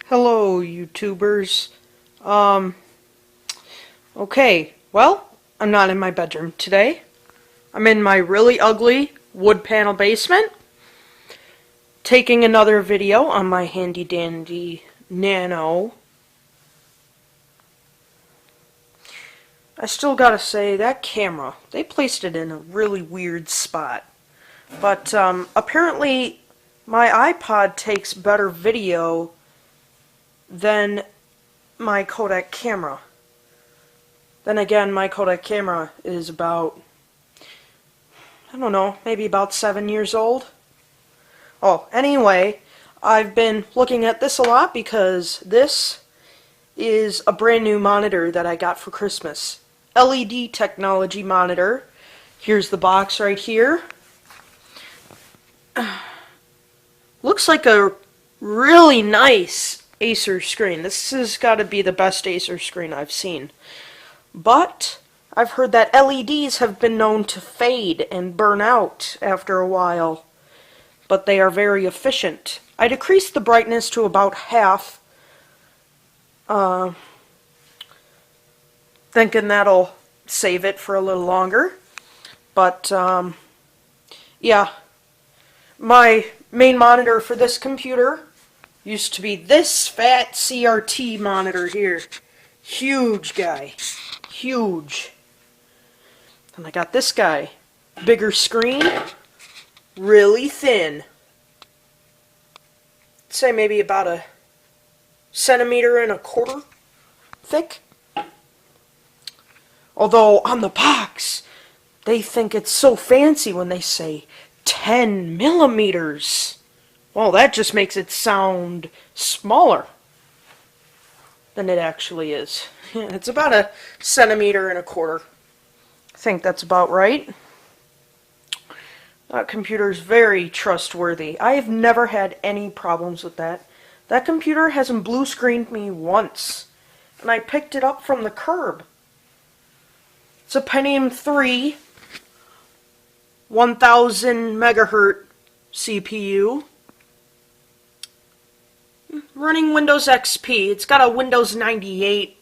Hello, YouTubers. Okay, well, I'm not in my bedroom today. I'm in my really ugly wood panel basement, taking another video on my handy dandy Nano. I still gotta say, that camera, they placed it in a really weird spot. But, apparently, my iPod takes better video than my Kodak camera. Then again, my Kodak camera is about, I don't know, maybe about 7 years old. Oh, anyway, I've been looking at this a lot because this is a brand new monitor that I got for Christmas. LED technology monitor. Here's the box right here. Looks like a really nice Acer screen. This has got to be the best Acer screen I've seen. But I've heard that LEDs have been known to fade and burn out after a while, but they are very efficient. I decreased the brightness to about half, thinking that'll save it for a little longer. But yeah, my main monitor for this computer used to be this fat CRT monitor here. Huge guy. Huge. And I got this guy. Bigger screen. Really thin. I'd say maybe about 1.25 centimeters thick. Although on the box, they think it's so fancy when they say 10 millimeters. Well, that just makes it sound smaller than it actually is. It's about 1.25 centimeters. I think that's about right. That computer's very trustworthy. I have never had any problems with that. That computer hasn't blue screened me once. And I picked it up from the curb. It's a Pentium 3, 1000 megahertz CPU. Running Windows XP. It's got a Windows 98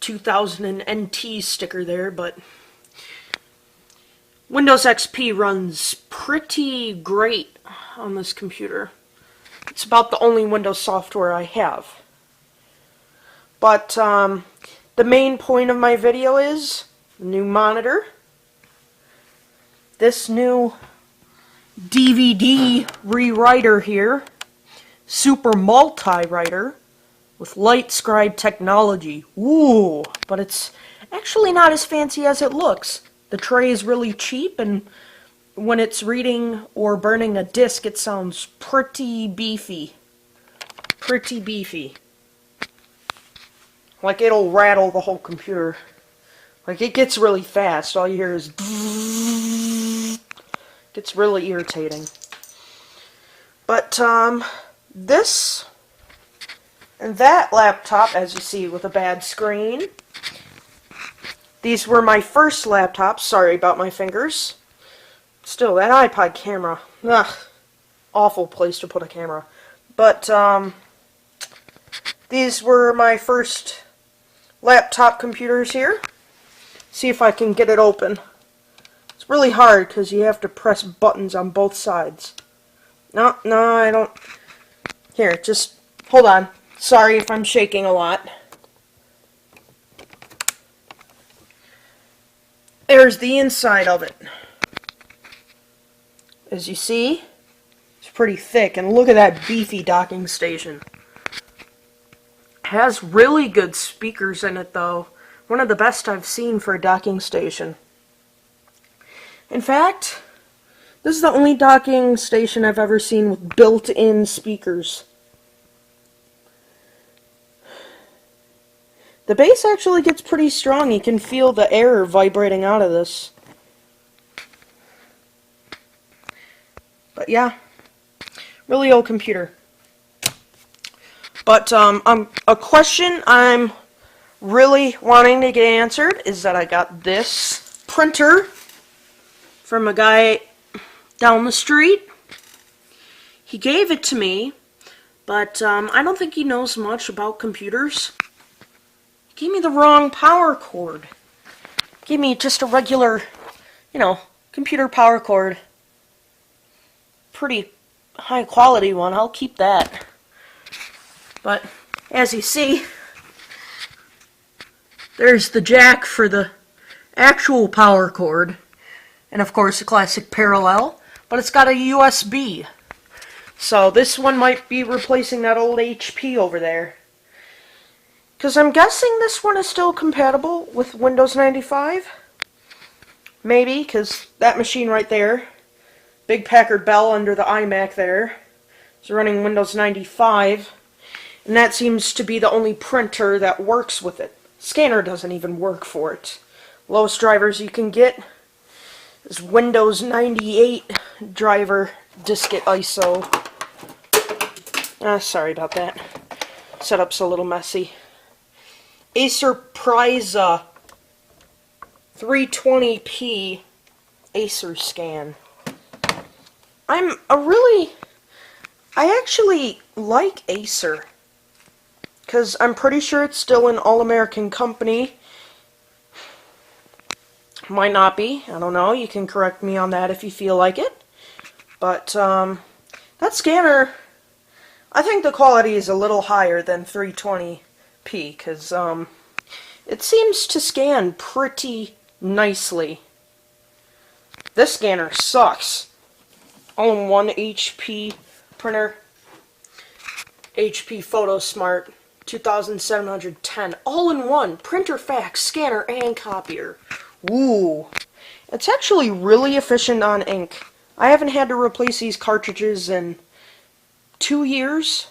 2000 NT sticker there, but Windows XP runs pretty great on this computer. It's about the only Windows software I have. But the main point of my video is the new monitor. This new DVD rewriter here. Super multi-writer with light scribe technology. Ooh, but it's actually not as fancy as it looks. The tray is really cheap, and when it's reading or burning a disc, it sounds pretty beefy. Pretty beefy. Like it'll rattle the whole computer. Like it gets really fast. All you hear is gets really irritating. But this and that laptop, as you see, with a bad screen. These were my first laptops. Sorry about my fingers. Still, that iPod camera. Ugh. Awful place to put a camera. But, these were my first laptop computers here. See if I can get it open. It's really hard because you have to press buttons on both sides. No, I don't. Here, just hold on. Sorry if I'm shaking a lot. There's the inside of it. As you see, it's pretty thick. And look at that beefy docking station. It has really good speakers in it, though. One of the best I've seen for a docking station. In fact, this is the only docking station I've ever seen with built-in speakers. The bass actually gets pretty strong. You can feel the air vibrating out of this. But yeah, really old computer. But a question I'm really wanting to get answered is that I got this printer from a guy down the street. He gave it to me, but I don't think he knows much about computers. He gave me the wrong power cord. Gave me just a regular, computer power cord. Pretty high quality one. I'll keep that. But as you see, there's the jack for the actual power cord. And of course a classic parallel. But it's got a USB. So this one might be replacing that old HP over there. Because I'm guessing this one is still compatible with Windows 95. Maybe, because that machine right there, Big Packard Bell under the iMac there, is running Windows 95. And that seems to be the only printer that works with it. Scanner doesn't even work for it. Lowest drivers you can get is Windows 98 driver diskette ISO. Sorry about that. Setup's a little messy. Acer Pryza 320p Acer scan. I actually like Acer, because I'm pretty sure it's still an all-American company. Might not be, I don't know, you can correct me on that if you feel like it. But that scanner, I think the quality is a little higher than 320p, because it seems to scan pretty nicely. This scanner sucks. All-in-one HP printer. HP PhotoSmart 2710. All-in-one printer, fax, scanner, and copier. Ooh. It's actually really efficient on ink. I haven't had to replace these cartridges in 2 years.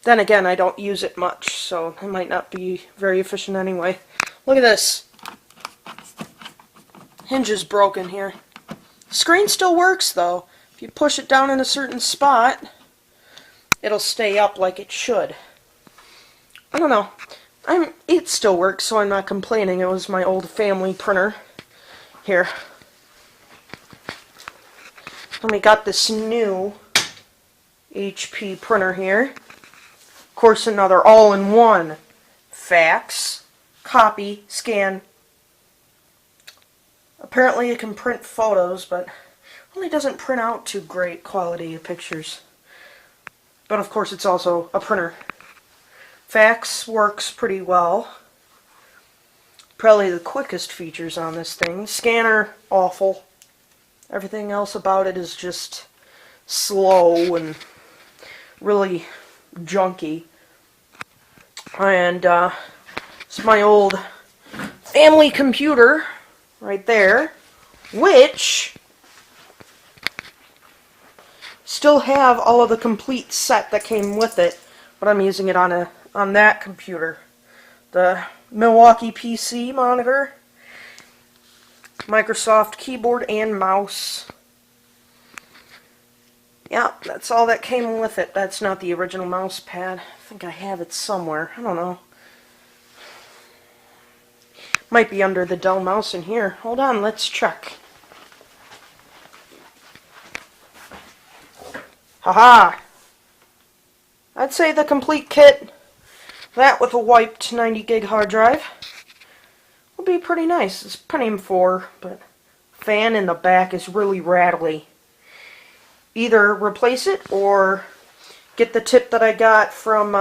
Then again, I don't use it much, so it might not be very efficient anyway. Look at this. Hinge is broken here. Screen still works though. If you push it down in a certain spot, it'll stay up like it should. I don't know. It still works, so I'm not complaining. It was my old family printer. Here. And we got this new HP printer here. Of course, another all-in-one fax, copy, scan. Apparently it can print photos, but only doesn't print out too great quality pictures. But of course it's also a printer. Fax works pretty well. Probably the quickest features on this thing. Scanner, awful. Everything else about it is just slow and really junky. And it's my old family computer right there, which still have all of the complete set that came with it, but I'm using it on that computer. The Milwaukee PC monitor, Microsoft keyboard and mouse. Yeah, that's all that came with it. That's not the original mouse pad. I think I have it somewhere. I don't know. Might be under the Dell mouse in here. Hold on, let's check. Haha! I'd say the complete kit, that with a wiped 90 gig hard drive, will be pretty nice. It's Pentium 4, but fan in the back is really rattly. Either replace it or get the tip that I got from,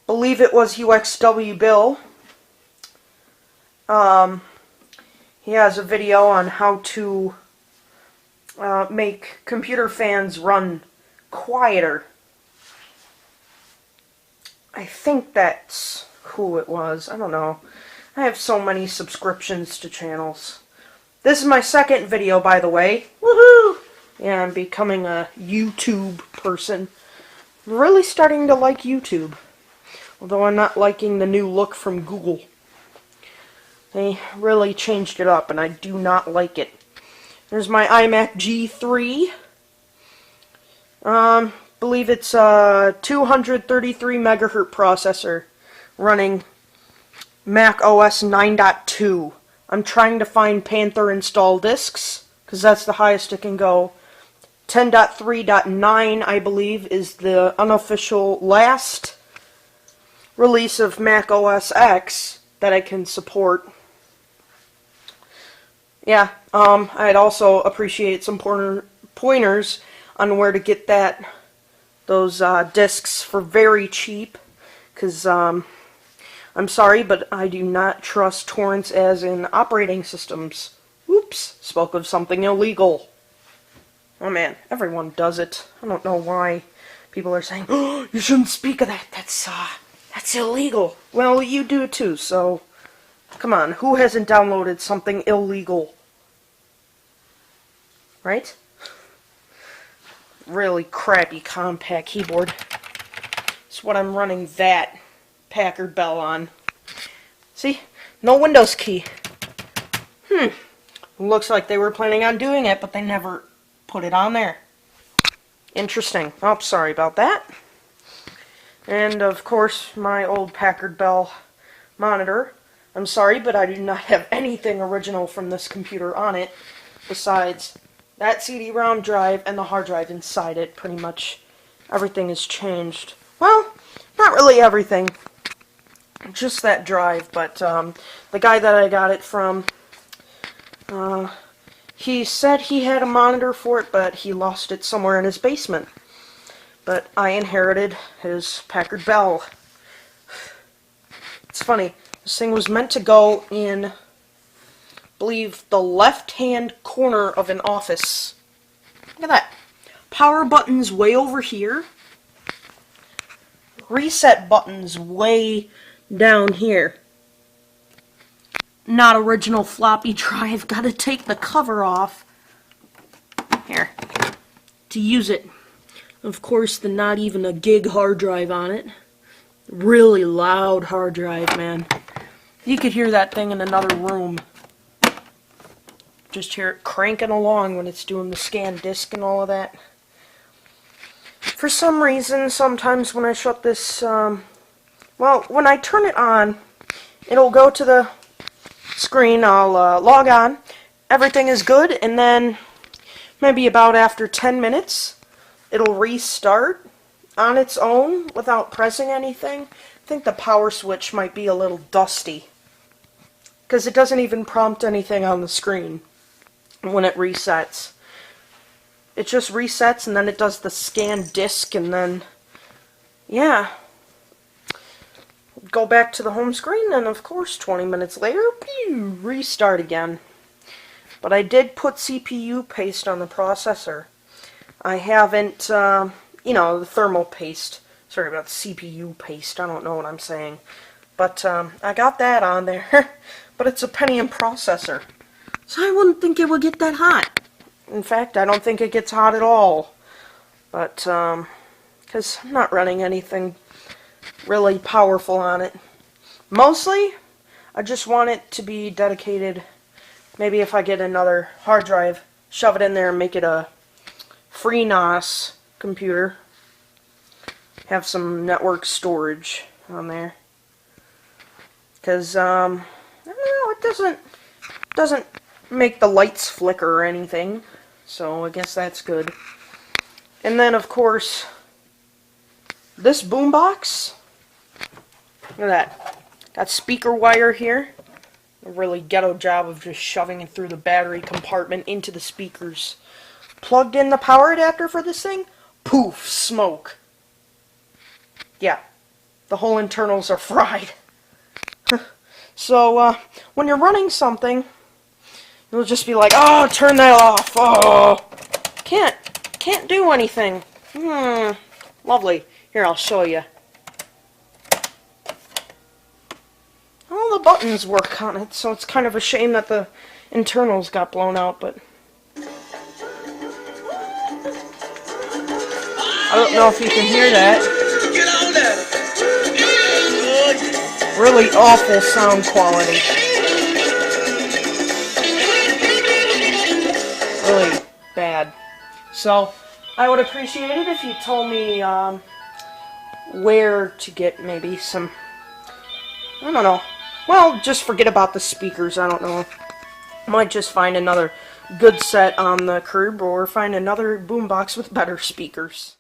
believe it was UXW Bill. He has a video on how to make computer fans run quieter. I think that's who it was. I don't know. I have so many subscriptions to channels. This is my second video, by the way. Woohoo! Yeah, I'm becoming a YouTube person. I'm really starting to like YouTube. Although I'm not liking the new look from Google. They really changed it up, and I do not like it. There's my iMac G3. Believe it's a 233 megahertz processor running Mac OS 9.2. I'm trying to find Panther install disks, because that's the highest it can go. 10.3.9, I believe, is the unofficial last release of Mac OS X that I can support. Yeah, I'd also appreciate some pointers on where to get those discs for very cheap, because I'm sorry, but I do not trust torrents as in operating systems. Oops, spoke of something illegal. Oh man, everyone does it. I don't know why people are saying, "Oh, you shouldn't speak of that. That's illegal." Well, you do too. So, come on, who hasn't downloaded something illegal? Right? Really crappy compact keyboard. That's what I'm running that Packard Bell on. See? No Windows key. Looks like they were planning on doing it, but they never put it on there. Interesting. Oh, sorry about that. And, of course, my old Packard Bell monitor. I'm sorry, but I do not have anything original from this computer on it besides that CD-ROM drive and the hard drive inside it. Pretty much everything has changed. Well, not really everything. Just that drive, but the guy that I got it from, he said he had a monitor for it, but he lost it somewhere in his basement. But I inherited his Packard Bell. It's funny, this thing was meant to go in, I believe, the left-hand corner of an office. Look at that. Power buttons way over here. Reset buttons way down here. Not original floppy drive. Gotta take the cover off. Here. To use it. Of course, the not even a gig hard drive on it. Really loud hard drive, man. You could hear that thing in another room. Just hear it cranking along when it's doing the scan disk and all of that. For some reason, sometimes when I shut this, well, when I turn it on, it'll go to the screen, I'll log on, everything is good, and then maybe about after 10 minutes, it'll restart on its own without pressing anything. I think the power switch might be a little dusty, because it doesn't even prompt anything on the screen when it resets. It just resets and then it does the scan disk, and then, yeah. Go back to the home screen, and of course 20 minutes later, pew, restart again. But I did put CPU paste on the processor. I haven't, you know, the thermal paste. Sorry about CPU paste, I don't know what I'm saying. But I got that on there. But it's a Pentium processor, so I wouldn't think it would get that hot. In fact, I don't think it gets hot at all. But, because I'm not running anything really powerful on it. Mostly, I just want it to be dedicated. Maybe if I get another hard drive, shove it in there and make it a FreeNAS computer. Have some network storage on there. Because, I don't know, it doesn't make the lights flicker or anything. So I guess that's good. And then, of course, this boombox. Look at that. Got speaker wire here. A really ghetto job of just shoving it through the battery compartment into the speakers. Plugged in the power adapter for this thing. Poof, smoke. Yeah, the whole internals are fried. So, when you're running something, you'll just be like, oh, turn that off. Oh, can't do anything. Lovely. Here, I'll show you. All the buttons work on it, so it's kind of a shame that the internals got blown out, but I don't know if you can hear that. Really awful sound quality. Really bad. So, I would appreciate it if you told me where to get maybe some, I don't know. Well, just forget about the speakers, I don't know. Might just find another good set on the curb or find another boombox with better speakers.